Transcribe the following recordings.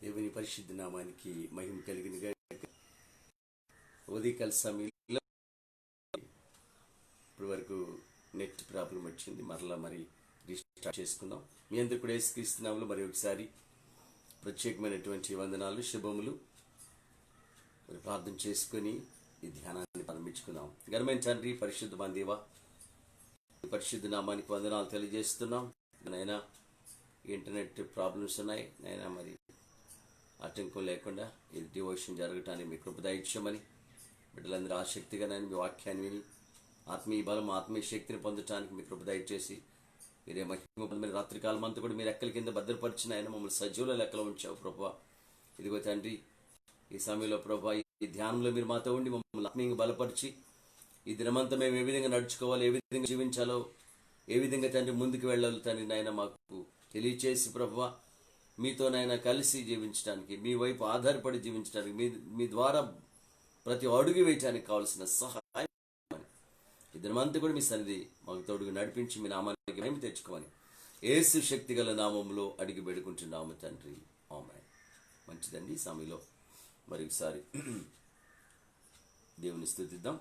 దేవుని పరిశుద్ధ నామానికి మహిమ కలిగిన ఉదయకాల సమయంలో ఇప్పటి వరకు నెట్ ప్రాబ్లం వచ్చింది. మరలా రీస్టార్ట్ చేసుకుందాం. మీ అందరూ కూడా యేసుక్రీస్తు నామములో మరి ఒకసారి ప్రత్యేకమైనటువంటి వందనాలు, శుభములు ప్రార్థన చేసుకుని ఈ ధ్యానాన్ని ప్రారంభించుకుందాం. ఘనమైన తండ్రి, పరిశుద్ధ దేవా, పరిశుద్ధ నామానికి వందనాలు తెలియజేస్తున్నాం. నైనా ఇంటర్నెట్ ప్రాబ్లమ్స్ ఉన్నాయి నైనా, మరి ఆటంకం లేకుండా ఇది డివోషన్ జరగటానికి మీ కృప దయచేయమని, బిడ్డలందరూ ఆసక్తిగా నేను మీ వాక్యాన్ని విని ఆత్మీయ బలం, ఆత్మీయ శక్తిని పొందటానికి మీ కృప దయచేసి మీరే మహిమ పొంది, రాత్రికాలం అంతా కూడా మీరు రెక్కల కింద భద్రపరిచిన ఆయన మమ్మల్ని సజీవుల లెక్కలో ఉంచావు ప్రభువా. ఇదిగో తండ్రి, ఈ సమయంలో ప్రభువా, ఈ ధ్యానంలో మీరు మాతో ఉండి మమ్మల్ని ఆత్మీయంగా బలపరిచి ఈ దినమంతా మేము ఏ విధంగా నడుచుకోవాలో, ఏ విధంగా జీవించాలో, ఏ విధంగా తండ్రి ముందుకు వెళ్ళాలి తండ్రి నాయన మాకు తెలియచేసి ప్రభువా, మీతో నాయన కలిసి జీవించడానికి, మీ వైపు ఆధారపడి జీవించడానికి, మీ ద్వారా ప్రతి అడుగు వేయటానికి కావాల్సిన సహాయం ఈ దినమంతా కూడా మీ సన్నిధి మాకు తోడుగా నడిపించి మీ నామానికి మహిమ తెచ్చుకోమని యేసు శక్తి గల నామంలో అడిగి వేడుకుంటున్నాము తండ్రి, ఆమేన్. మంచిదండి. ఈ సమయంలో మరొకసారి దేవుని స్తుతిద్దాం.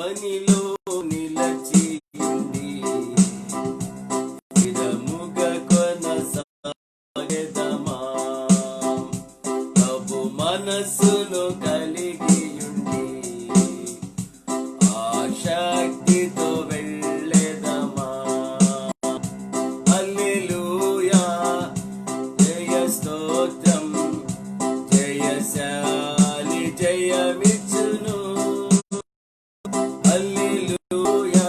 పనిలో నిలచియుండి స్థిరముగా కొనసాగెదమా, ప్రభు మనస్సును కలిగియుండి ఆసక్తితో వెళ్ళెదమా. హల్లెలూయా, జయ స్తోత్రం, జయశాలి జయమిచ్చును. హల్లెలూయా,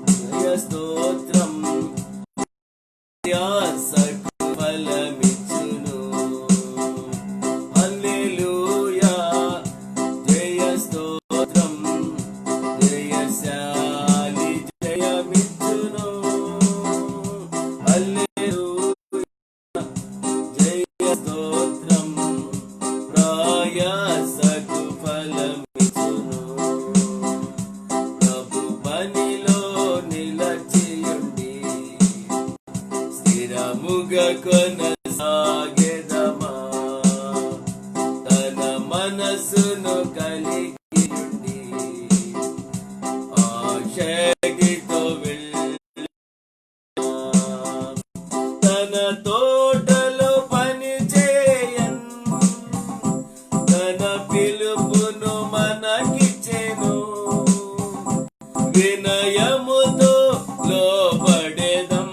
జయ స్తోత్రం, ప్రయాసకు ఫలమిచ్చును. హల్లెలూయా, జయ స్తోత్రం, జయశాలి జయమిచ్చును. హల్లెలూయా, జయ స్తోత్రం, ప్రయాసకు ఫలమిచ్చును. పనిలో నిలచియుండి స్థిరముగా కొనసాగెదమా, తన మనస్సును కలిగియుండి ఆసక్తితో వెళ్ళెదమా. తన తోటలో పని చేయన్, తన పిలుపును మనకిచ్చెను. వినయముతో లోబడెదం,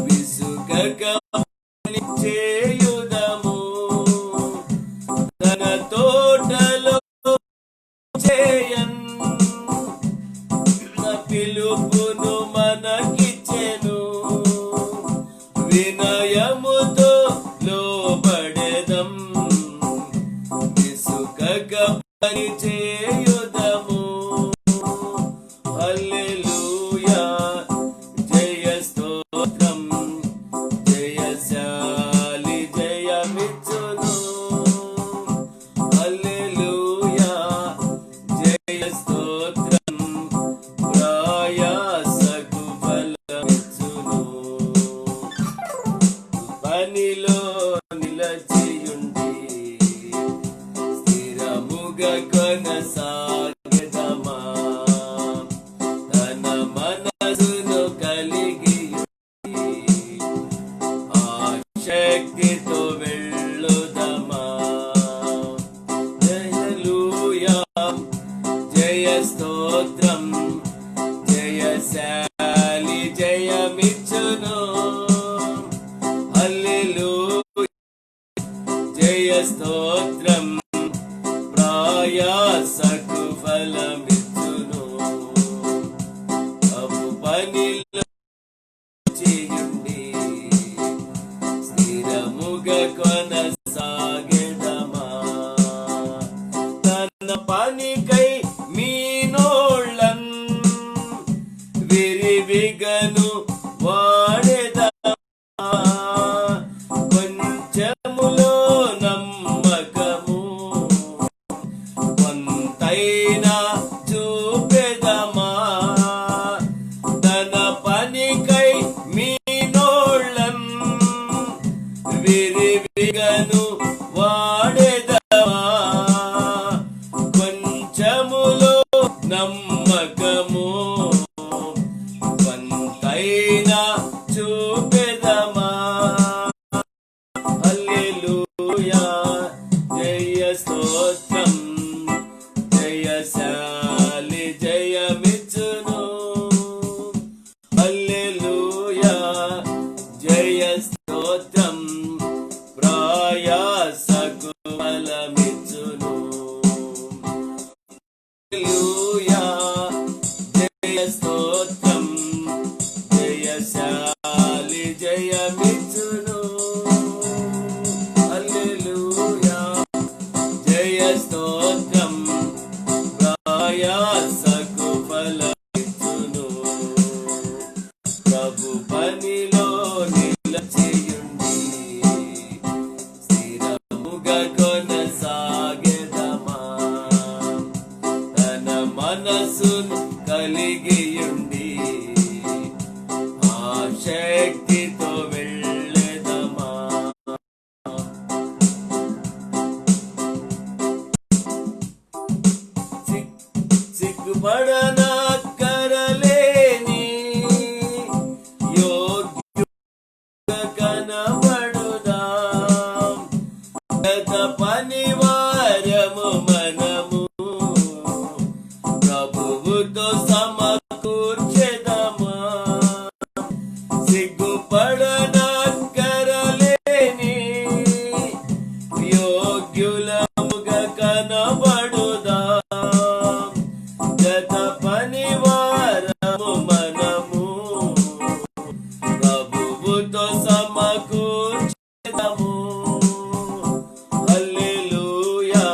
విసుగక పని చేయుదము. తన తోటలో చేయన్, పిలుపును మనకిచ్చెను. వినయముతో లోబడెదం, విసుగక పని చేయుదము. హల్లెలూయా, జయ స్తోత్రం, జయశాలి జయమిచ్చును. హల్లెలూయా, జయ స్తోత్రం, ప్రయాసకు ఫలమిచ్చును. పనిలో నిలచియుండి స్థిరముగా కొనసాగెదమా, తన మనసును కలిగియుండి ఆసక్తితో వెళ్ళుదమా. హల్లెలూయా, జయ స్తోత్రం, జయశాలి జయమిచ్చును. హల్లెలూయా, జయ స్తోత్రం, ప్రయాసకు ఫలమిచ్చును. పనిలో చేయుండి స్థిరముగా కొనసాగెదమా, తన పనికై మీనోళ్ళన్ విరివిగను వాడెదమా. గను వాడెదవా కొంచెములో నమ్మకము కొంతైనా చూపెదమా. హల్లెలూయా జయ స్తోత్రం జయశాలి జయమిచ్చును. హల్లెలూయా జయ స్తోత్రం ప్రయాసకు ఫలమిచ్చును. హల్లెలూయా జయ స్తోత్రం జయశాలి జయమిచ్చును. హల్లెలూయా జయ స్తోత్రం ప్రయాసకు ఫలమిచ్చును. ప్రభు పనిలో నిలచియుండి స్థిరముగా కొనసాగెదమా. తన మనసును కలిగియుండి ఆ శక్తితో వెళ్ళెదమా. సిగ్గుపడనక్కరలేని యోగ్యుగా కనబడుదాం. గత పనివారము మనము ప్రభువుతో సమకూర్చెదమా. సిగ్గుపడనక్కరలేని యోగ్యులముగా కనబడుదాం. గత పనివారము మనము ప్రభువుతో సమకూర్చెదము. హల్లెలూయా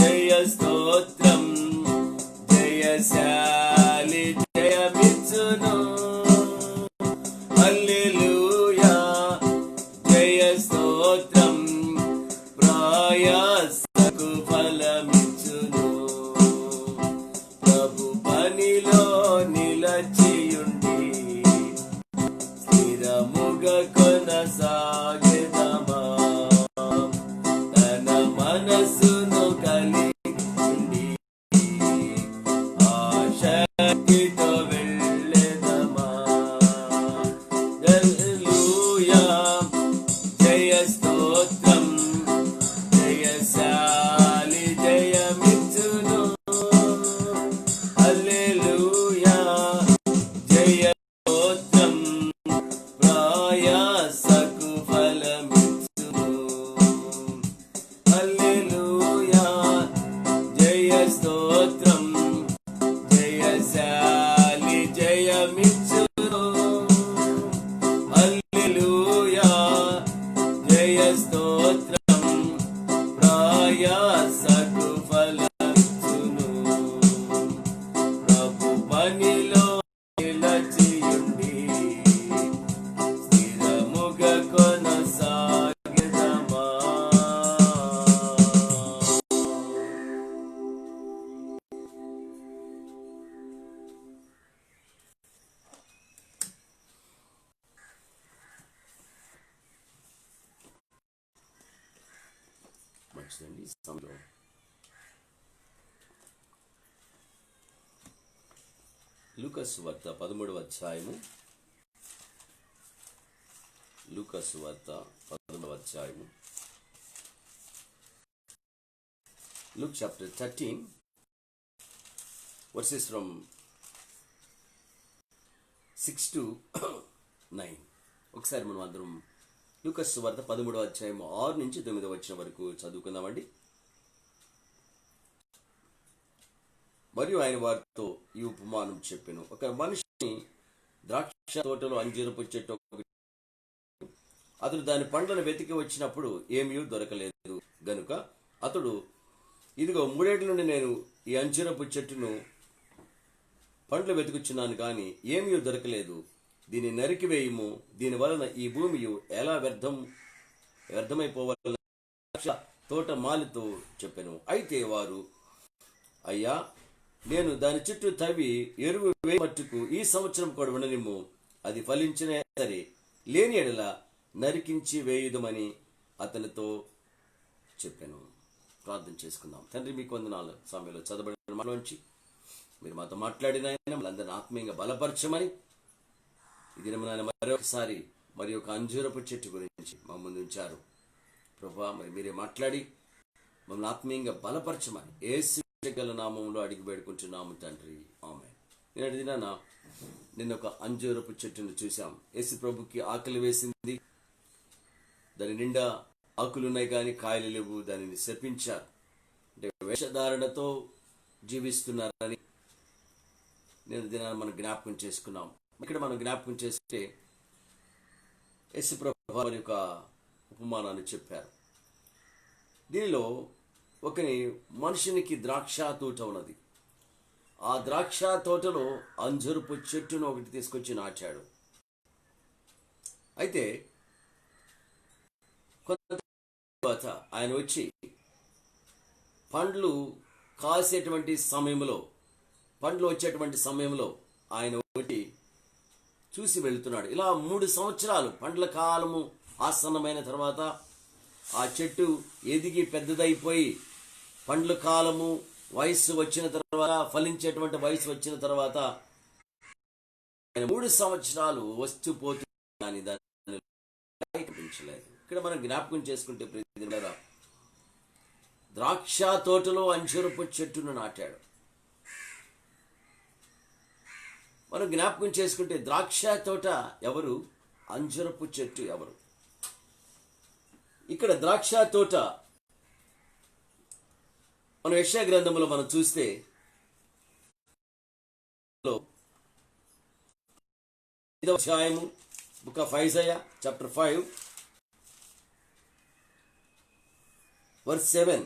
జయ స్తోత్రం జయశాలి జయమిచ్చును. హల్లెలూయా జయ స్తోత్రం ప్రయాసకు ఫలమిచ్చును. ప్రభు పనిలో నిలచియుండి స్థిరముగా కొనసాగెదమా. తన మనసును కలిగి ఆ శక్తితో వెళ్ళెదమా. హల్లెలూయా జయ స్తోత్రం జయశాలి జయమిచ్చును. హల్లెలూయా జయ స్తోత్రం ప్రయాసకు ఫలమిచ్చును. హల్లెలూయా జయ స్తోత్రం జయశాలి జయమిచ్చును. హల్లెలూయా జయ స్తోత్రం ప్రయాసకు ఫలమిచ్చును. ప్రభు పనిలో నిలచియుండి స్థిరముగా కొనసాగెదమా. మంచిదండి. సమయంలో లూకాసు వార్త 13వ అధ్యాయము. లూకాసు వార్త 13వ అధ్యాయము. Luke chapter 13 verses from 6 to 9. ఒకసారి మనం అందరం లూకాసు వార్త 13వ అధ్యాయము 6 నుంచి 9వ వచనం వరకు చదువుకుందామండి. మరియు ఆయన వారితో ఈ ఉపమానం చెప్పెను. ఒక మనిషిని ద్రాక్ష తోటలో అంజూరపు చెట్టు, అతడు దాని పండ్లను వెతికి వచ్చినప్పుడు ఏమీ దొరకలేదు గనుక అతడు, ఇదిగో 3 ఏళ్ల నుండి నేను ఈ అంజూరపు చెట్టును పండ్లు వెతుకుచున్నాను, కానీ ఏమీ దొరకలేదు. దీన్ని నరికివేయుము, దీని వలన ఈ భూమి ఎలా వ్యర్థమైపోవాలని తోట మాలితో చెప్పెను. అయితే వారు, అయ్యా, నేను దాని చుట్టూ తవ్వి ఎరువు వేయ మట్టుకు ఈ సంవత్సరం కూడా ఉండనిమ్ము, అది ఫలించినా సరే, లేని ఎడల నరికించి వేయుదమని అతనితో చెప్పాను. ప్రార్థన చేసుకుందాం. తండ్రి, మీకు వందనాలు. సమయంలో చదవబడిన మాటలోంచి మీరు మాతో మాట్లాడిన మనందరిని ఆత్మీయంగా బలపరచమని, ఇది నాయన మరొకసారి మరి ఒక అంజూరపు చెట్టు గురించి మా ముందు ఉంచారు ప్రభువా. మరి మీరే మాట్లాడి మమ్మల్ని ఆత్మీయంగా బలపరచమని యేసు గల నామంలో అడిగి వేడుకుంటున్నాము తండ్రి, ఆమేన్. నేను అడిగినా నిన్న ఒక అంజూరపు చెట్టును చూసాం. యేసు ప్రభుకి ఆకలి వేసింది, దాని నిండా ఆకులున్నాయి కానీ కాయలు లేవు. దానిని శపించారు. అంటే వేషధారణతో జీవిస్తున్నారని నేను దినాన్ని మనం జ్ఞాపకం చేసుకున్నాం. ఇక్కడ మనం జ్ఞాపకం చేస్తే యేసు ప్రభు వారి యొక్క ఉపమానాన్ని చెప్పారు. దీనిలో ఒకని మనుషునికి ద్రాక్ష తోట ఉన్నది. ఆ ద్రాక్ష తోటలో అంజూరపు చెట్టును ఒకటి తీసుకొచ్చి నాటాడు. అయితే తర్వాత ఆయన వచ్చి పండ్లు కాసేటువంటి సమయంలో, పండ్లు వచ్చేటువంటి సమయంలో ఆయన ఒకటి చూసి వెళుతున్నాడు. ఇలా 3 సంవత్సరాలు పండ్ల కాలము ఆసన్నమైన తర్వాత ఆ చెట్టు ఎదిగి పెద్దదైపోయి పండ్ల కాలము వయస్సు వచ్చిన తర్వాత, ఫలించేటువంటి వయసు వచ్చిన తర్వాత 3 సంవత్సరాలు వస్తూ పోతుంది కానీ దాన్ని కనిపించలేదు. ఇక్కడ మనం జ్ఞాపకం చేసుకుంటే ప్రియమైన ద్రాక్ష తోటలో అంజూరపు చెట్టును నాటాడు. మనం జ్ఞాపకం చేసుకుంటే ద్రాక్ష తోట ఎవరు, అంజూరపు చెట్టు ఎవరు? ఇక్కడ ద్రాక్ష తోట మనం యెషయా గ్రంథంలో మనం చూస్తే అధ్యాయము book of Isaiah chapter 5 verse 7,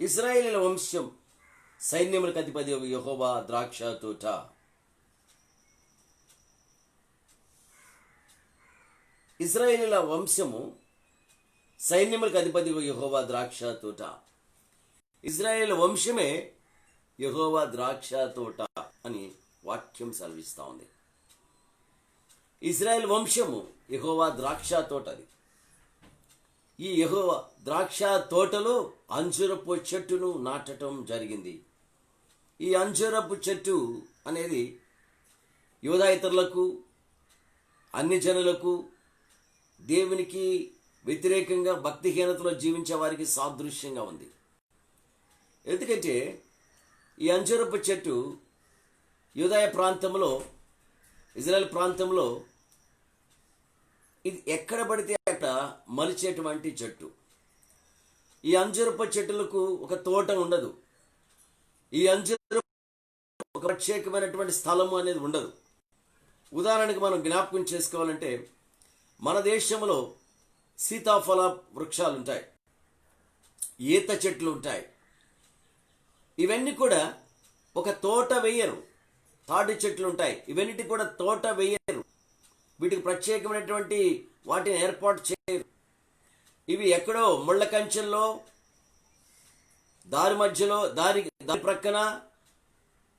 ఇశ్రాయేలీయుల వంశం సైన్యములకు అధిపతి యెహోవా ద్రాక్ష తోట. ఇశ్రాయేలీయుల వంశము సైన్యములకు అధిపతి యెహోవా ద్రాక్ష తోట. ఇశ్రాయేల్ వంశమే యెహోవా ద్రాక్ష తోట అని వాక్యం సెలవిస్తా ఉంది. ఇశ్రాయేల్ వంశము యెహోవా ద్రాక్ష తోట. అది ఈ యెహోవా ద్రాక్ష తోటలో అంజూరపు చెట్టును నాటడం జరిగింది. ఈ అంజూరపు చెట్టు అనేది యూదాయేతరులకు, అన్ని జనులకు, దేవునికి వ్యతిరేకంగా భక్తిహీనతలో జీవించే వారికి సాదృశ్యంగా ఉంది. ఎందుకంటే ఈ అంజూరపు చెట్టు యూదాయ ప్రాంతంలో, ఇజ్రాయెల్ ప్రాంతంలో ఇది ఎక్కడ పడితే అక్కడ మలిచేటువంటి చెట్టు. ఈ అంజూరపు చెట్టులకు ఒక తోట ఉండదు. ఈ అంజూరపు ఒక ప్రత్యేకమైనటువంటి స్థలము అనేది ఉండదు. ఉదాహరణకు మనం జ్ఞాపకం చేసుకోవాలంటే మన దేశంలో సీతాఫల వృక్షాలు ఉంటాయి, ఈత చెట్లు ఉంటాయి. ఇవన్నీ కూడా ఒక తోట వేయరు. తాటి చెట్లు ఉంటాయి, ఇవన్నీ కూడా తోట వేయరు. వీటికి ప్రత్యేకమైనటువంటి వాటిని ఏర్పాటు చేయరు. ఇవి ఎక్కడో ముళ్ళ కంచెల్లో, దారి మధ్యలో, దారి ప్రక్కన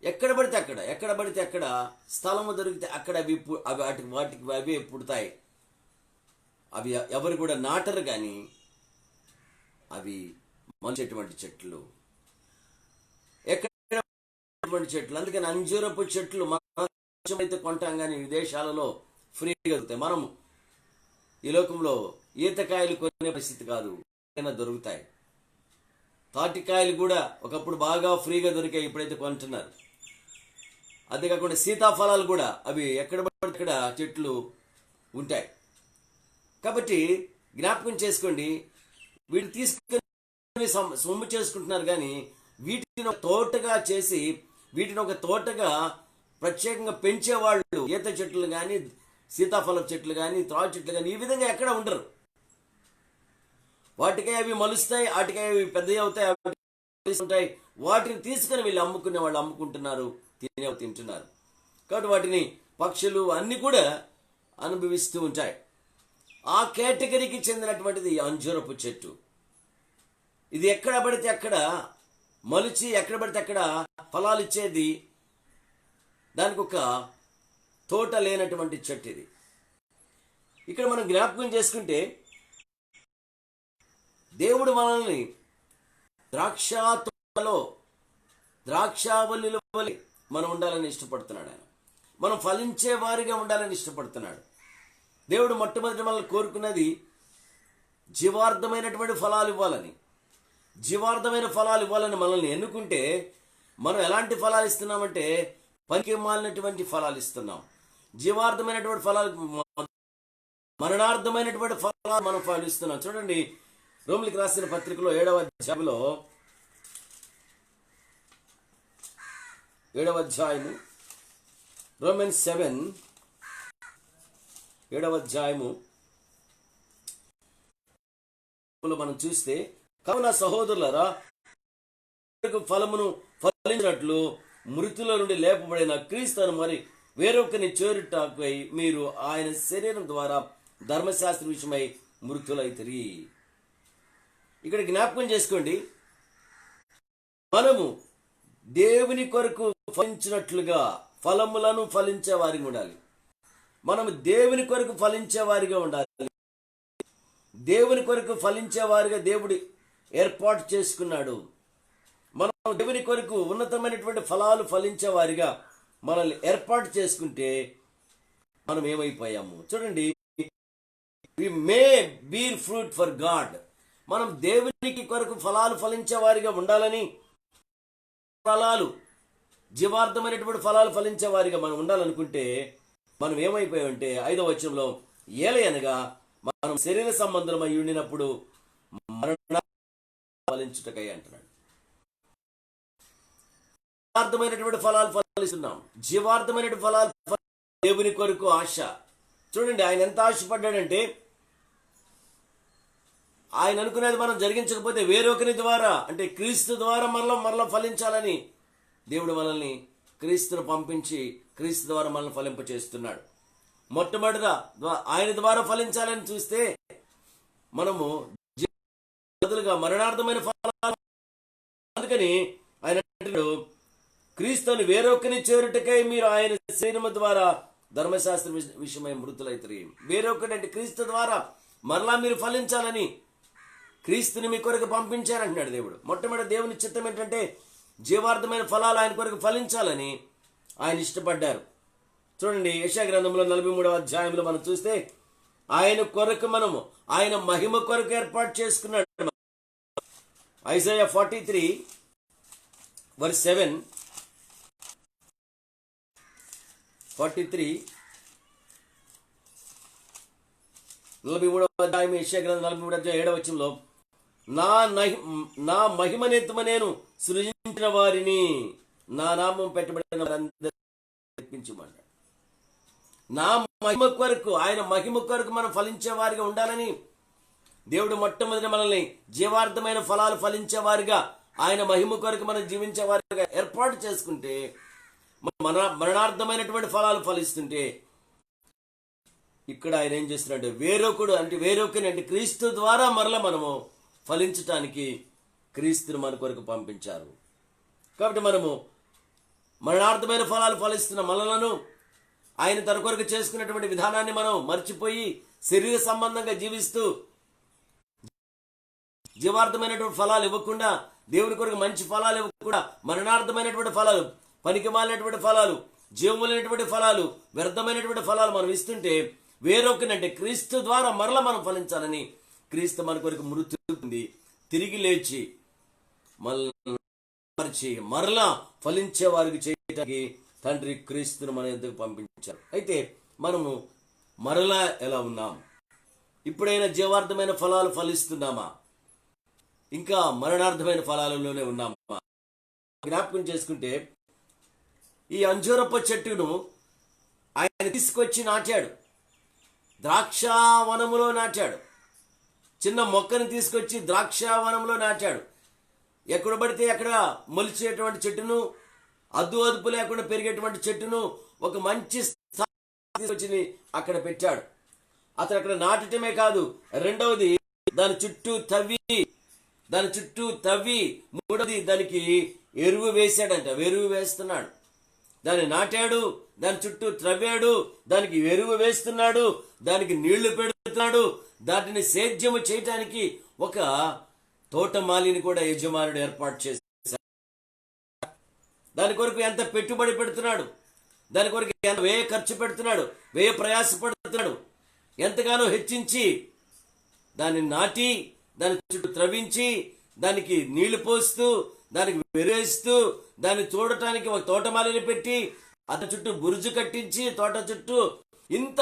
ఎక్కడ పడితే అక్కడ స్థలము దొరికితే అక్కడ వాటికి అవే పుడతాయి. అవి ఎవరు కూడా నాటరు, కానీ అవి మంచిటువంటి చెట్లు, ఎక్కడ చెట్లు. అందుకని అంజూరపు చెట్లు మనం అయితే కొంటాం, కానీ విదేశాలలో ఫ్రీగా దొరుకుతాయి. మనము ఈ లోకంలో ఈతకాయలు కొనే పరిస్థితి కాదు, దొరుకుతాయి. తాటికాయలు కూడా ఒకప్పుడు బాగా ఫ్రీగా దొరికాయి, ఇప్పుడైతే కొంటున్నారు. అంతేకాకుండా సీతాఫలాలు కూడా అవి ఎక్కడ పడితే అక్కడ చెట్లు ఉంటాయి. కాబట్టి జ్ఞాపకం చేసుకోండి, వీటిని తీసుకొని సొమ్ము చేసుకుంటున్నారు, కానీ వీటిని ఒక తోటగా చేసి, వీటిని ఒక తోటగా ప్రత్యేకంగా పెంచేవాళ్ళు ఈత చెట్లు కానీ, సీతాఫల చెట్లు కానీ, త్రాడు చెట్లు కానీ ఈ విధంగా ఎక్కడ ఉండరు. వాటికై అవి మలుస్తాయి, వాటికై అవి పెద్దవి అవుతాయి, వాటిని తీసుకుని వీళ్ళు అమ్ముకునే వాళ్ళు అమ్ముకుంటున్నారు, తింటున్నారు. కాబట్టి వాటిని పక్షులు అన్ని కూడా అనుభవిస్తూ ఉంటాయి. ఆ కేటగిరీకి చెందినటువంటిది అంజూరపు చెట్టు. ఇది ఎక్కడ పడితే అక్కడ మలిచి, ఎక్కడ పడితే అక్కడ ఫలాలు ఇచ్చేది, దానికి ఒక తోట లేనటువంటి చెట్టు ఇది. ఇక్కడ మనం జ్ఞాపకం చేసుకుంటే దేవుడు మనల్ని ద్రాక్ష తోటలో ద్రాక్షావల్లిలో వలె మనం ఉండాలని ఇష్టపడుతున్నాడు. ఆయన మనం ఫలించే వారిగా ఉండాలని ఇష్టపడుతున్నాడు. దేవుడు మొట్టమొదటి మనల్ని కోరుకున్నది జీవార్థమైనటువంటి ఫలాలు ఇవ్వాలని. జీవార్థమైన ఫలాలు ఇవ్వాలని మనల్ని ఎన్నుకుంటే మనం ఎలాంటి ఫలాలు ఇస్తున్నామంటే పనికి మాలినటువంటి ఫలాలు ఇస్తున్నాం. జీవార్థమైనటువంటి ఫలాలు, మరణార్థమైనటువంటి ఫలాలు మనం ఫలిస్తున్నాం. చూడండి, రోమిలికి రాసిన పత్రికలో 7వ అధ్యాయము రోమన్స్ 7 7వ అధ్యాయము మనం చూస్తే, కావున సహోదరులారా, ఫలమును ఫలించినట్లు మృతుల నుండి లేపబడిన క్రీస్తును మరి వేరొకరిని చేరుటకై మీరు ఆయన శరీరం ద్వారా ధర్మశాస్త్ర విషయమై మృతులైతిరి. ఇక్కడ జ్ఞాపకం చేసుకోండి, మనము దేవుని కొరకు ఫలించినట్లుగా ఫలములను ఫలించే వారిగా ఉండాలి. మనము దేవుని కొరకు ఫలించే వారిగా ఉండాలి. దేవుని కొరకు ఫలించే వారిగా దేవుడు ఏర్పాటు చేసుకున్నాడు. మనం దేవుని కొరకు ఉన్నతమైనటువంటి ఫలాలు ఫలించే వారిగా మనల్ని ఏర్పాటు చేసుకుంటే మనం ఏమైపోయాము చూడండి. వి మే బీర్ ఫ్రూట్ ఫర్ గాడ్. మనం దేవునికి కొరకు ఫలాలు ఫలించే వారిగా ఉండాలని, ఫలాలు జీవార్థమైనటువంటి ఫలాలు ఫలించే వారిగా మనం ఉండాలనుకుంటే మనం ఏమైపోయామంటే 5వ వచనంలో, ఏలయనగా మనం శరీర సంబంధమై ఉండినప్పుడు మరణ ఫలించుటకై అంటున్నాడు. జీవార్థమైనటువంటి ఫలాలు ఫలిస్తున్నాం. జీవార్థమైనటువంటి ఫలాలు దేవుని కొరకు ఆశ. చూడండి, ఆయన ఎంత ఆశపడ్డాడంటే, ఆయన అనుకునేది మనం జరిగించకపోతే వేరొకరి ద్వారా, అంటే క్రీస్తు ద్వారా మరలా ఫలించాలని దేవుడు మనల్ని క్రీస్తును పంపించి క్రీస్తు ద్వారా మనల్ని ఫలింప చేస్తున్నాడు. మొట్టమొదటిగా ఆయన ద్వారా ఫలించాలని చూస్తే మనము బదులుగా మరణార్థమైన ఫలాలు. అందుకని ఆయన క్రీస్తుని వేరొకరిని చేరుటకై మీరు ఆయన శరీరము ద్వారా ధర్మశాస్త్ర విషయమై మృతులైతారు. వేరొకటి అంటే క్రీస్తు ద్వారా మరలా మీరు ఫలించాలని క్రీస్తుని మీ కొరకు పంపించారంటున్నాడు దేవుడు. మొట్టమొదటి దేవుని చిత్తం ఏంటంటే జీవార్థమైన ఫలాలు ఆయన కొరకు ఫలించాలని ఆయన ఇష్టపడ్డారు. చూడండి, యెషయా గ్రంథంలో 43వ అధ్యాయంలో మనం చూస్తే, ఆయన కొరకు మనము ఆయన మహిమ కొరకు ఏర్పాటు చేసుకున్నాడు. ఐజాయా 43 verse 7, 43 43వ అధ్యాయం యెషయా గ్రంథం 43వ అధ్యాయం 7వ వచనంలో, నా మహిమనెత్తమ నేను సృజించిన వారిని నా నామం పెట్టబడిన వారందరినీ తెప్పించమన్నాడు. నా మహిమ కొరకు, ఆయన మహిమ కొరకు మనం ఫలించే వారిగా ఉండాలని దేవుడు మొట్టమొదటి మనల్ని జీవార్థమైన ఫలాలు ఫలించే వారిగా, ఆయన మహిమ కొరకు మనం జీవించే వారిగా ఏర్పాటు చేసుకుంటే, మరణార్థమైనటువంటి ఫలాలు ఫలిస్తుంటే, ఇక్కడ ఆయన ఏం చేస్తున్నాడు, వేరొకరిని అంటే క్రీస్తు ద్వారా మరలా మనము ఫలించటానికి క్రీస్తుని మన కొరకు పంపించారు. కాబట్టి మనము మరణార్థమైన ఫలాలు ఫలిస్తున్న మనలను ఆయన తన కొరకు చేసుకున్నటువంటి విధానాన్ని మనం మర్చిపోయి శరీర సంబంధంగా జీవిస్తూ జీవార్థమైనటువంటి ఫలాలు ఇవ్వకుండా, దేవుని కొరకు మంచి ఫలాలు ఇవ్వకుండా, మరణార్థమైనటువంటి ఫలాలు, పనికిమాలినటువంటి ఫలాలు, జీవములైనటువంటి ఫలాలు, వ్యర్థమైనటువంటి ఫలాలు మనం ఇస్తుంటే, వేరొకనంటే క్రీస్తు ద్వారా మరలా మనం ఫలించాలని క్రీస్తు మన కొరకు మృత్యు పొంది తిరిగి లేచి మరలా ఫలించే వారికి చేయడానికి తండ్రి క్రీస్తును మన యొద్దకు పంపించారు. అయితే మనము మరలా ఎలా ఉన్నాం? ఇప్పుడైనా జీవార్థమైన ఫలాలు ఫలిస్తున్నామా? ఇంకా మరణార్థమైన ఫలాలలోనే ఉన్నామా? జ్ఞాపకం చేసుకుంటే, ఈ అంజూరపు చెట్టును ఆయన తీసుకొచ్చి నాటాడు, ద్రాక్షావనములో నాటాడు. చిన్న మొక్కను తీసుకొచ్చి ద్రాక్షావనంలో నాటాడు. ఎక్కడ పడితే అక్కడ మొలిచేటువంటి చెట్టును, అదుపు లేకుండా పెరిగేటువంటి చెట్టును ఒక మంచి తీసుకొచ్చి అక్కడ పెట్టాడు. అతను అక్కడ నాటటమే కాదు, రెండవది దాని చుట్టూ తవ్వి మూడవది దానికి ఎరువు వేశాడంట. ఎరువు వేస్తున్నాడు. దాన్ని నాటాడు, దాని చుట్టూ త్రవ్వాడు, దానికి ఎరువు వేస్తున్నాడు, దానికి నీళ్లు పెడుతున్నాడు, దాటిని సేద్యము చేయటానికి ఒక తోటమాలిని కూడా యజమానుడు ఏర్పాటు చేశాడు. దాని కొరకు ఎంత పెట్టుబడి పెడుతున్నాడు, దాని కొరకు ఎంత వ్యయ ఖర్చు పెడుతున్నాడు, వ్యయ ప్రయాసపడుతున్నాడు, ఎంతగానో హెచ్చించి దాన్ని నాటి, దాని చుట్టూ త్రవించి, దానికి నీళ్లు పోస్తూ, దానికి వెరేస్తూ, దాన్ని చూడటానికి ఒక తోటమాలిని పెట్టి, అతని చుట్టూ బురుజు కట్టించి, తోట చుట్టూ ఇంత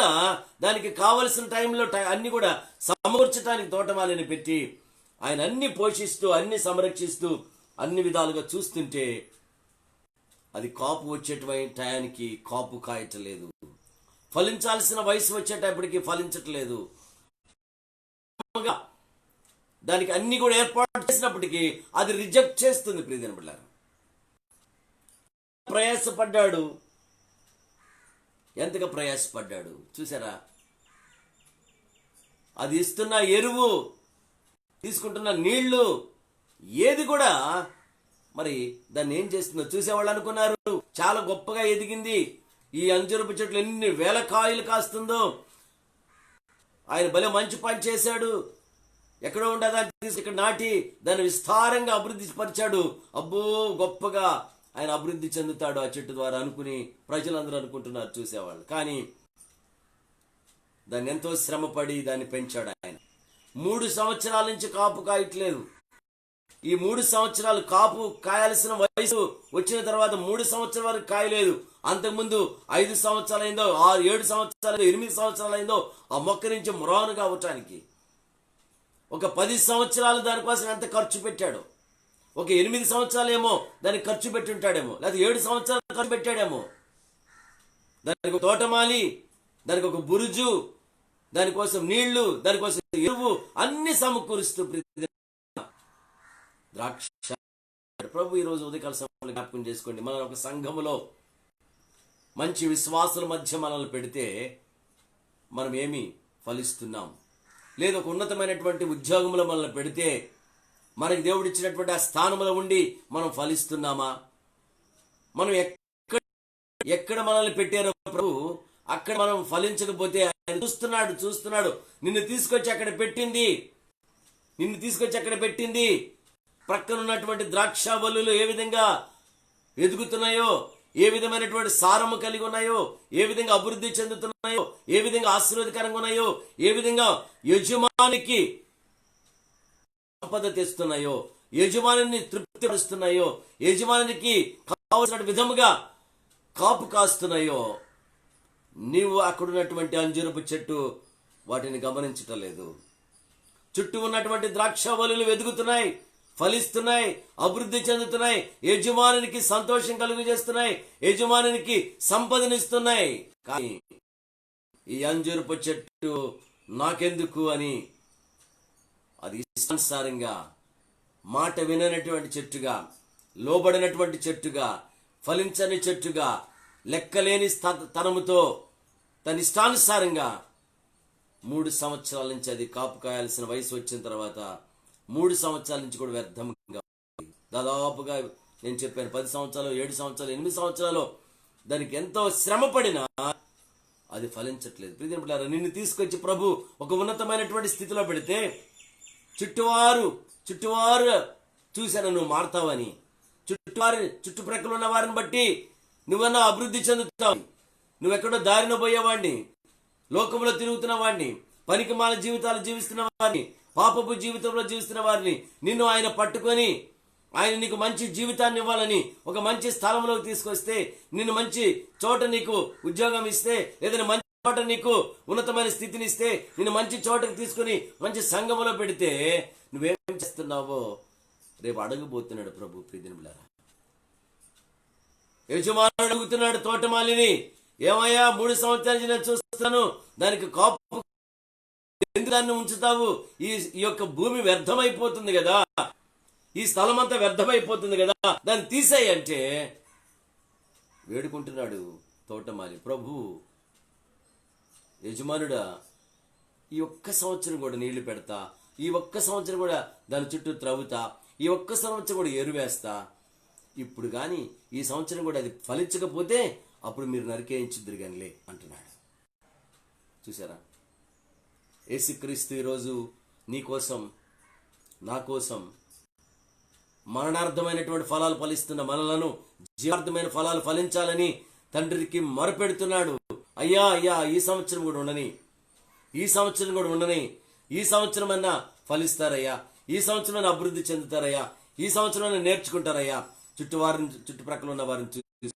దానికి కావలసిన టైంలో అన్ని కూడా సమకూర్చడానికి తోటమాలిని పెట్టి, ఆయన అన్ని పోషిస్తూ, అన్ని సంరక్షిస్తూ, అన్ని విధాలుగా చూస్తుంటే అది కాపు వచ్చేటువంటి టయానికి కాపు కాయటలేదు, ఫలించాల్సిన వయసు వచ్చేటప్పటికి ఫలించట్లేదు. దానికి అన్ని కూడా ఏర్పాటు చేసినప్పటికీ అది రిజెక్ట్ చేస్తుంది. ప్రియమైన బిడ్డలారా, ప్రయాసపడ్డాడు, ఎంతగా ప్రయాసపడ్డాడు చూసారా? అది ఇస్తున్న ఎరువు, తీసుకుంటున్న నీళ్లు, ఏది కూడా మరి దాన్ని ఏం చేస్తుందో చూసేవాళ్ళు అనుకున్నారు చాలా గొప్పగా ఎదిగింది, ఈ అంజూరపు చెట్లు ఎన్ని వేల కాయలు కాస్తుందో, ఆయన భలే మంచి పని చేశాడు, ఎక్కడో ఉండదాన్ని తీసి ఇక్కడ నాటి దాన్ని విస్తారంగా అభివృద్ధి పరిచాడు, అబ్బో గొప్పగా ఆయన అభివృద్ధి చెందుతాడు ఆ చెట్టు ద్వారా అనుకుని ప్రజలందరూ అనుకుంటున్నారు చూసేవాళ్ళు. కానీ దాన్ని ఎంతో శ్రమపడి దాన్ని పెంచాడు ఆయన. 3 సంవత్సరాల నుంచి కాపు కాయట్లేదు. ఈ 3 సంవత్సరాలు కాపు కాయాల్సిన వయసు వచ్చిన తర్వాత 3 సంవత్సరాల వరకు కాయలేదు. అంతకుముందు 5 సంవత్సరాలు అయిందో, 7 సంవత్సరాలు, 8 సంవత్సరాలు అయిందో ఆ మొక్క నుంచి మురాను కావటానికి. ఒక 10 సంవత్సరాలు దానికోసం ఎంత ఖర్చు పెట్టాడు, ఒక 8 సంవత్సరాలు ఏమో దానికి ఖర్చు పెట్టి ఉంటాడేమో, లేదా 7 సంవత్సరాలు ఖర్చు పెట్టాడేమో. దానికి ఒక తోటమాలి, దానికి ఒక బురుజు, దానికోసం నీళ్లు, దానికోసం ఎరువు అన్ని సమకూరుస్తూ ద్రాక్ష. ప్రభు ఈరోజు ఉదయకాల సమయంలో జ్ఞాపకం చేసుకోండి, మనం ఒక సంఘములో మంచి విశ్వాసుల మధ్య మనల్ని పెడితే మనం ఏమి ఫలిస్తున్నాం, లేదు ఒక ఉన్నతమైనటువంటి ఉద్యోగంలో మనల్ని పెడితే మనకి దేవుడు ఇచ్చినటువంటి ఆ స్థానంలో ఉండి మనం ఫలిస్తున్నామా? మనం ఎక్కడ మనల్ని పెట్టారో ప్రభు అక్కడ మనం ఫలించకపోతే ఆయన చూస్తున్నాడు. నిన్ను తీసుకొచ్చి అక్కడ పెట్టింది ప్రక్కన ఉన్నటువంటి ద్రాక్ష వల్లులు ఏ విధంగా ఎదుగుతున్నాయో, ఏ విధమైనటువంటి సారము కలిగి ఉన్నాయో, ఏ విధంగా అభివృద్ధి చెందుతున్నాయో, ఏ విధంగా ఆశీర్వాదకరంగా ఉన్నాయో, ఏ విధంగా యజమానికి సంపద తెస్తున్నాయో, యజమానిని తృప్తిపరుస్తున్నాయో, యజమానికి కావలసిన విధముగా కాపు కాస్తున్నాయో, నీవు అక్కడున్నటువంటి అంజూరపు చెట్టు వాటిని గమనించటం లేదు. చుట్టూ ఉన్నటువంటి ద్రాక్ష వల్లులు ఎదుగుతున్నాయి, ఫలిస్తున్నాయి, అభివృద్ధి చెందుతున్నాయి, యజమానికి సంతోషం కలుగు చేస్తున్నాయి, యజమానికి సంపదనిస్తున్నాయి. కానీ ఈ అంజూరపు చెట్టు నాకెందుకు అని అది ఇష్టానుసారంగా మాట విననటువంటి చెట్టుగా, లోబడినటువంటి చెట్టుగా, ఫలించని చెట్టుగా, లెక్కలేని తనముతో తన ఇష్టానుసారంగా 3 సంవత్సరాల నుంచి అది కాపు కాయాల్సిన వయసు వచ్చిన తర్వాత 3 సంవత్సరాల నుంచి కూడా వ్యర్థంగా, దాదాపుగా నేను చెప్పాను 10 సంవత్సరాలు, 7 సంవత్సరాలు, 8 సంవత్సరాలు దానికి ఎంతో శ్రమ పడినా అది ఫలించట్లేదు. ప్రియమైన నిన్ను తీసుకొచ్చి ప్రభు ఒక ఉన్నతమైనటువంటి స్థితిలో పెడితే చుట్టువారు చూశాను నువ్వు మారుతావని, చుట్టుప్రక్కల ఉన్న వారిని బట్టి నువ్వన్నా అభివృద్ధి చెందుతావు, నువ్వెక్కడో దారిన పోయేవాడిని, లోకంలో తిరుగుతున్న వాడిని, పనికి మాల జీవితాలు జీవిస్తున్న వారిని, పాపపు జీవితంలో జీవిస్తున్న వారిని నిన్ను ఆయన పట్టుకొని ఆయన నీకు మంచి జీవితాన్ని ఇవ్వాలని ఒక మంచి స్థలంలోకి తీసుకొస్తే, నిన్ను మంచి చోట నీకు ఉద్యోగం ఇస్తే, ఏదైనా మంచి చోట నీకు ఉన్నతమైన స్థితిని ఇస్తే, నిన్ను మంచి చోటకు తీసుకుని మంచి సంఘములో పెడితే నువ్వేం చేస్తున్నావో రేపు అడగబోతున్నాడు ప్రభు. ప్రియదినులారా, యజమానుడు అడుగుతున్నాడు తోటమాలిని, ఏమయ్యా 3 సంవత్సరాల నుంచి నేను చూస్తాను, దానికి కాపు ఎందుకు దాన్ని ఉంచుతావు? ఈ యొక్క భూమి వ్యర్థమైపోతుంది కదా, ఈ స్థలం అంతా వ్యర్థమైపోతుంది కదా, దాన్ని తీసేయి అంటే వేడుకుంటున్నాడు తోటమాలి. ప్రభు యజమానుడా, ఈ ఒక్క సంవత్సరం కూడా నీళ్లు పెడతా, ఈ ఒక్క సంవత్సరం కూడా దాని చుట్టూ త్రవ్వుతా, ఈ ఒక్క సంవత్సరం కూడా ఎరువేస్తా, ఇప్పుడు కానీ ఈ సంవత్సరం కూడా అది ఫలించకపోతే అప్పుడు మీరు నరికేయించుద్దురు గానిలే అంటున్నాడు. చూసారా, యేసుక్రీస్తు ఈరోజు నీ కోసం నా కోసం మరణార్థమైనటువంటి ఫలాలు ఫలిస్తున్న మనలను జీవార్థమైన ఫలాలు ఫలించాలని తండ్రికి మొరపెడుతున్నాడు. అయ్యా అయ్యా, ఈ సంవత్సరం కూడా ఉండని, ఈ సంవత్సరం కూడా ఉండని, ఈ సంవత్సరం అన్నా ఫలిస్తారయ్యా, ఈ సంవత్సరం అభివృద్ధి చెందుతారయ్యా, ఈ సంవత్సరం నేర్చుకుంటారయ్యా, చుట్టుప్రక్కల ఉన్న వారిని చూసి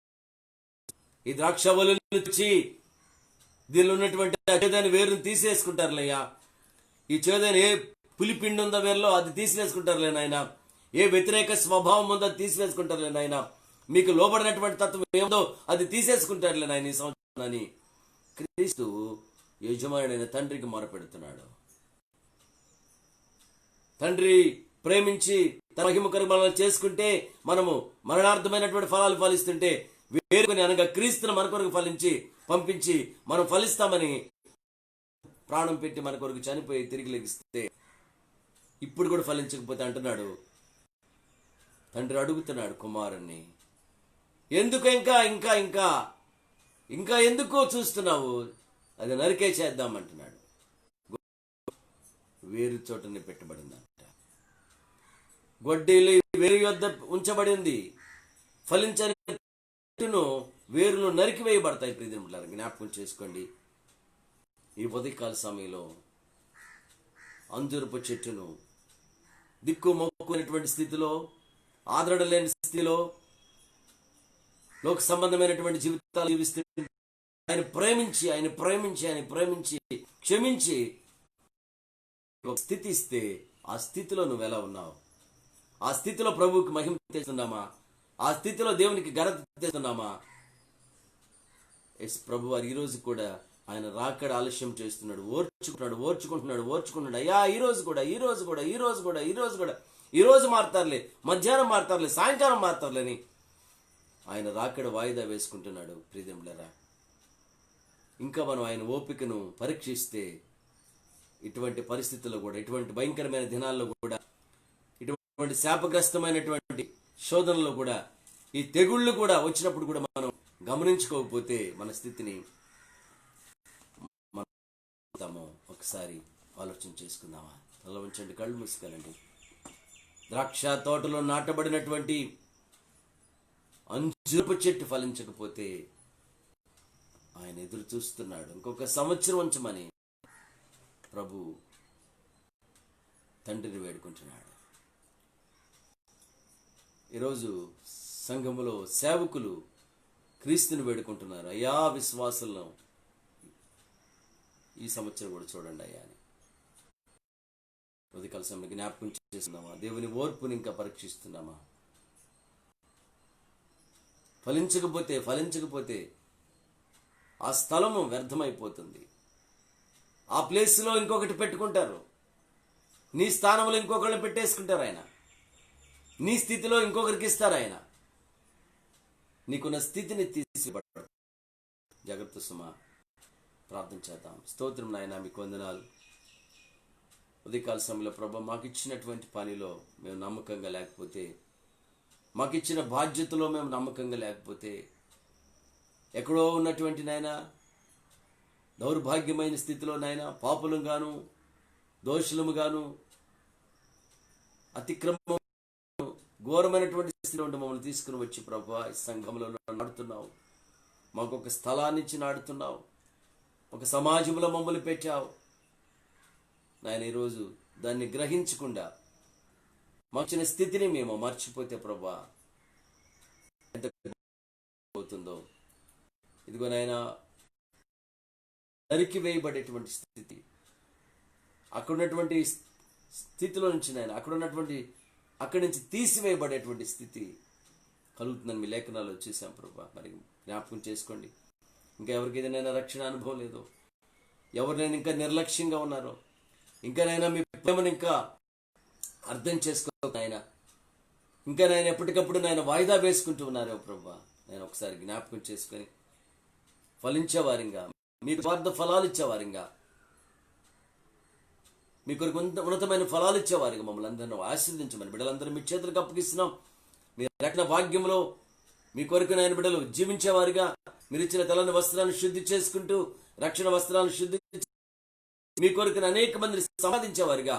ఈ ద్రాక్షవల్లుల నుంచి దీనిలో ఉన్నటువంటి చేదైన వేరుని తీసేసుకుంటారులేయ్యా, ఈ చేదైన ఏ పులిపిండి ఉందో వేరులో అది తీసివేసుకుంటారులే నాయన, ఏ వ్యతిరేక స్వభావం ఉందో అది తీసివేసుకుంటారులే నాయన, మీకు లోబడినటువంటి తత్వం ఏముందో అది తీసేసుకుంటారులే నాయన ఈ సంవత్సరం అని క్రీస్తు యజమానుడైన తండ్రికి మొరపెడుతున్నాడు. తండ్రి ప్రేమించి తన మహిమ కర్మలను చేసుకుంటే మనము మరణార్థమైనటువంటి ఫలాలు ఫలిస్తుంటే వేరుకొని అనగా క్రీస్తును మన కొరకు ఫలించి పంపించి మనం ఫలిస్తామని ప్రాణం పెట్టి మన కొరకు చనిపోయి తిరిగి లెగిస్తే ఇప్పుడు కూడా ఫలించకపోతే అంటున్నాడు. తండ్రి అడుగుతున్నాడు కుమారుణ్ణి, ఎందుకు ఇంకా ఇంకా ఇంకా ఇంకా ఎందుకో చూస్తున్నావు, అది నరికే చేద్దామంటున్నాడు. వేరు చోటనే పెట్టబడిందంట, గొడ్డలి వేరు యొద్ద ఉంచబడింది, ఫలించని చెట్టును వేరును నరికివేయబడతాయి. ప్రియమిత్రులారా, జ్ఞాపకం చేసుకోండి. ఈ ఉదయకాల సమయంలో అంజూరపు చెట్టును దిక్కు మొక్కునేటువంటి స్థితిలో, ఆదరణ లేని స్థితిలో, లోక సంబంధమైనటువంటి జీవితాలు జీవిస్తూ ఆయన ప్రేమించి ఆయన ప్రేమించి ఆయన ప్రేమించి క్షమించి ఒక స్థితి ఇస్తే ఆ స్థితిలో నువ్వు ఎలా ఉన్నావు? ఆ స్థితిలో ప్రభువుకి మహిమ తెస్తున్నామా? ఆ స్థితిలో దేవునికి ఘనత తెస్తున్నామా? ఎస్ ప్రభు వారు ఈ రోజు కూడా ఆయన రాకడ ఆలస్యం చేస్తున్నాడు, ఓర్చుకుంటున్నాడు. అయ్యా ఈ రోజు మారుతారులే, మధ్యాహ్నం మారుతారులే, సాయంకాలం మారుతారులేని ఆయన రాకడ వాయిదా వేసుకుంటున్నాడు. ప్రియమిత్రులారా, ఇంకా మనం ఆయన ఓపికను పరీక్షిస్తే ఇటువంటి పరిస్థితుల్లో కూడా, ఇటువంటి భయంకరమైన దినాల్లో కూడా, ఇటువంటి శాపగ్రస్తమైనటువంటి శోధనలో కూడా, ఈ తెగుళ్ళు కూడా వచ్చినప్పుడు కూడా మనం గమనించుకోకపోతే మన స్థితిని మనం ఒకసారి ఆలోచన చేసుకుందామా? తల ఉంచండి, కళ్ళు మూసుకోవాలండి. ద్రాక్ష తోటలో నాటబడినటువంటి అంజూరపు చెట్టు ఫలించకపోతే ఆయన ఎదురు చూస్తున్నాడు. ఇంకొక సంవత్సరం ఉంచమని ప్రభు తండ్రిని వేడుకుంటున్నాడు. ఈరోజు సంఘములో సేవకులు క్రీస్తుని వేడుకుంటున్నారు. అయ్యా విశ్వాసులను ఈ సంవత్సరం కూడా చూడండి అయ్యా అని ఉదయకాల సమయంలో జ్ఞాపకం చేస్తున్నామా? దేవుని ఓర్పుని ఇంకా పరీక్షిస్తున్నామా? ఫలించకపోతే ఆ స్థలము వ్యర్థమైపోతుంది. ఆ ప్లేస్లో ఇంకొకటి పెట్టుకుంటారు, నీ స్థానంలో ఇంకొకరిని పెట్టేసుకుంటారు ఆయన, నీ స్థితిలో ఇంకొకరికి ఇస్తారు ఆయన. నీకున్న స్థితిని తీసిపడతాడు. జాగ్రత్త సుమా. ప్రార్థన చేద్దాం. స్తోత్రం నాయన, మీకు వందనాలు. ఉదయకాల సమయంలో ప్రభు మాకు ఇచ్చినటువంటి పనిలో మేము నమ్మకంగా లేకపోతే, మాకు ఇచ్చిన బాధ్యతలో మేము నమ్మకంగా లేకపోతే, ఎక్కడో ఉన్నటువంటి నాయన దౌర్భాగ్యమైన స్థితిలో నాయన పాపులం గాను దోషులము గాను అతిక్రమం ఘోరమైనటువంటి స్థితిలో ఉండి మమ్మల్ని తీసుకుని వచ్చి ప్రభు ఈ సంఘంలో నాడుతున్నావు. మాకు ఒక స్థలాన్ని ఇచ్చి నాడుతున్నావు, ఒక సమాజంలో మమ్మల్ని పెట్టావు నాయన. ఈరోజు దాన్ని గ్రహించకుండా మాకు స్థితిని మేము మర్చిపోతే ప్రభా ఎంత అవుతుందో. ఇదిగో నాయన, నరికి వేయబడేటువంటి స్థితి, అక్కడున్నటువంటి స్థితిలో నుంచి నాయన అక్కడి నుంచి తీసివేయబడేటువంటి స్థితి కలుగుతుందని మీ లేఖనాల్లో చూసాం ప్రభా. మరి జ్ఞాపకం చేసుకోండి. ఇంకా ఎవరికి ఏదైనా రక్షణ అనుభవం లేదో, ఎవరినైనా ఇంకా నిర్లక్ష్యంగా ఉన్నారో, ఇంకానైనా మీ ప్రేమను ఇంకా అర్థం చేసుకోక ఆయన, ఇంకా నేను ఎప్పటికప్పుడు నేను వాయిదా వేసుకుంటూ ఉన్నారో ప్రభా, నేను ఒకసారి జ్ఞాపకం చేసుకొని ఫలించేవారింగా, మీకు స్వార్థ ఫలాలు ఇచ్చేవారింగా, మీ కొరకు ఉన్నతమైన ఫలాలు ఇచ్చేవారిగా మమ్మల్ని అందరినీ ఆశీర్వదించమని బిడ్డలందరూ మీ చేతులకు అప్పగిస్తున్నాం. మీ రక్షణ భాగ్యంలో మీ కొరకు నాయన బిడ్డలు జీవించేవారిగా, మీరు ఇచ్చిన తెల్లని వస్త్రాలను శుద్ధి చేసుకుంటూ, రక్షణ వస్త్రాలను శుద్ధి మీ కొరకు అనేక మందిని సంపాదించేవారిగా,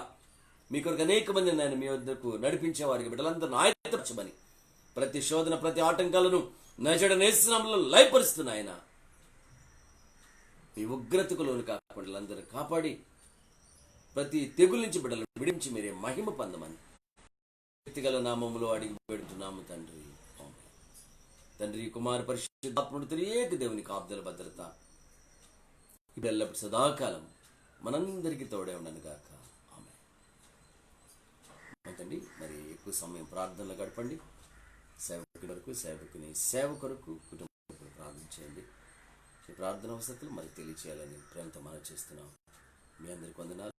మీ కొరకు అనేక మంది నాయన మీ వద్దకు నడిపించే వారికి బిడ్డలందరూ ఆయత్తపరచమని, ప్రతి శోధన ప్రతి ఆటంకాలను నజడనేస్తున్నాములో లయపరుస్తున్నాయన. మీ ఉగ్రతకు లోను కాకుండా అందరూ కాపాడి ప్రతి తెగుల నుంచి బిడ్డలను విడించి మీరే మహిమ పొందమని వ్యక్తిగల నామములో అడిగి పెడుతున్నాము తండ్రి. తండ్రి, కుమార పరిశుద్ధాత్ముడు త్రియేక దేవుని కాపుదల భద్రత ఇప్పుడు ఎల్లప్పుడు సదాకాలం మనందరికీ తోడే ఉండను గాక. ఆమేన్. అంతండి, మరి ఎక్కువ సమయం ప్రార్థనలు గడపండి. సేవకుడి వరకు, సేవకుని సేవ కొరకు, కుటుంబం ప్రార్థన చేయండి. ఈ ప్రార్థన అవసరాలు మరి తెలియచేయాలని ప్రేమతో మనం చేస్తున్నాం. మీ అందరికి వందనాలు.